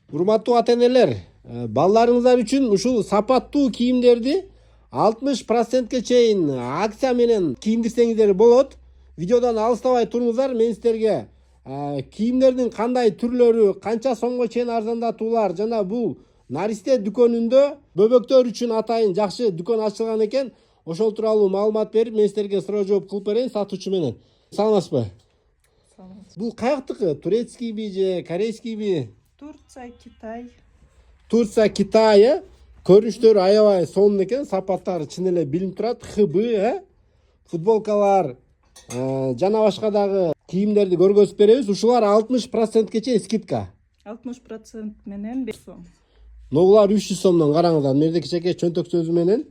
Урматтуу ата-энелер, балдарыңыздар үчүн ушул сапаттуу кийимдерди 60%ке чейин акция менен кийиндирсеңиздер болот. Видеодон алыстабай туруңуздар, мен сиздерге кийимдердин кандай түрлөрү, канча сомго чейин арзандатуулар жана бул Наристе дүкөнүндө бөбөктөр үчүн атайын жакшы дүкөн ачылган экен. Ошол тууралуу маалымат берип, мен сиздерге суроо жооп кылып берейин сатуучу менен. Саламатсызбы? Бул каяктыкы? Турецкийби же корейскийби? Турция, Китай. Турция, Китай, көрүнүштөрү аябай сонун экен, сапаттары чын эле билинип турат. ХБ, футболкалар жана башка дагы кийимдерди көргөзүп беребиз. Ушулар 60%ке чейин скидка. 60% менен 5 сом. Ногулар 300 сомдон караңыздар. Мерде кичеке чөнтөк сөзү менен.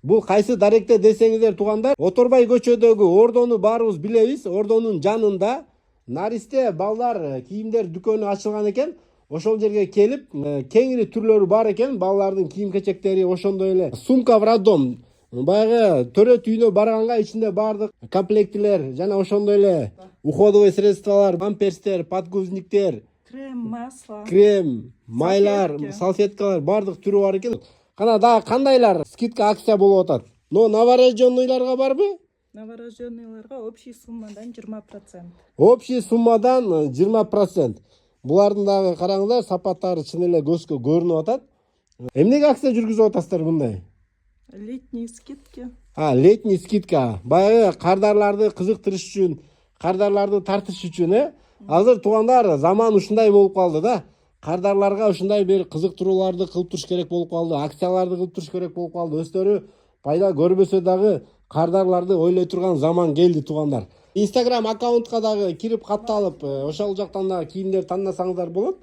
Бул кайсы даректе десеңиздер туугандар, Оторбай көчөдөгү Ордону баарыбыз билебиз. Ордонун жанында Наристе балдар кийимдер дүкөнү ачылган экен. Ошол жерге келип, кеңири түрлөрү бар экен. Балдардын кийим-кечектери, ошондой эле сумка в роддом. Баягы төрөт үйүнө барганга ичинде бардык комплектилер жана ошондой эле уходовый средстволор, памперстер, подгузниктер, Крем, масло. крем, майлар, салфеткалар бардык түрү бар экен. Кана дагы кандайлар скидка акция болуп атат? Но новорожденныйларга барбы? Новорожденныйларга общий суммадан 20%. Общий суммадан 20%. Булардын дагы караңыздар, сапаттары чын эле көзгө көрүнүп атат. Эмнеге акция жүргүзүп атасыздар мындай? Летние скидки. Летний скидка. Баягы кардарларды кызыктырыш үчүн, кардарларды тартыш үчүн, Азыр туугандар, заман ушундай болуп калды да. Кардарларга ушундай бир кызыктырууларды кылып туруш керек болуп калды, акцияларды кылып туруш керек болуп калды. Өздөрү пайда көрбөсө дагы кардарларды ойлой турган заман келди туугандар. Instagram аккаунтка дагы кирип катталып, ошол жактан да кийимдер тандасаңыздар болот.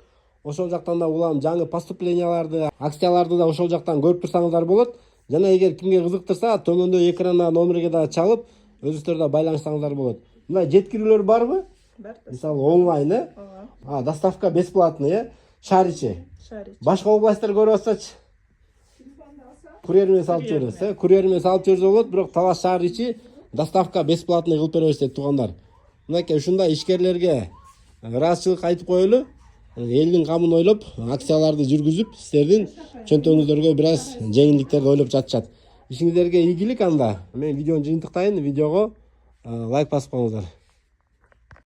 Ошол жактан да улам жаңы поступленияларды, акцияларды да ошол жактан көрүп турсаңыздар болот. Жана эгер кимге кызыктырса, төмөндө экранда номерге да чалып, өзүңүздөр да байланышсаңыздар болот. Мына жеткирүүлөр барбы? Бар. Мисалы онлайн, доставка бесплатный, шаричи. Башка областтар көрүп атсачы? Курьер менен салып жиберебиз, Курьер менен салып жиберсе болот, бирок Талас шаар ичи доставка бесплатный кылып беребиз дейт туугандар. Мынакей ушундай ишкерлерге ыраазычылык айтып коелу. Элдин камын ойлоп, акцияларды жүргүзүп, сиздердин чөнтөгүңүздөргө бир аз жеңилдиктерди ойлоп жатышат. Ишиңиздерге ийгилик анда. Мен видеону жыйынтыктайын, видеого лайк басып коюңуздар.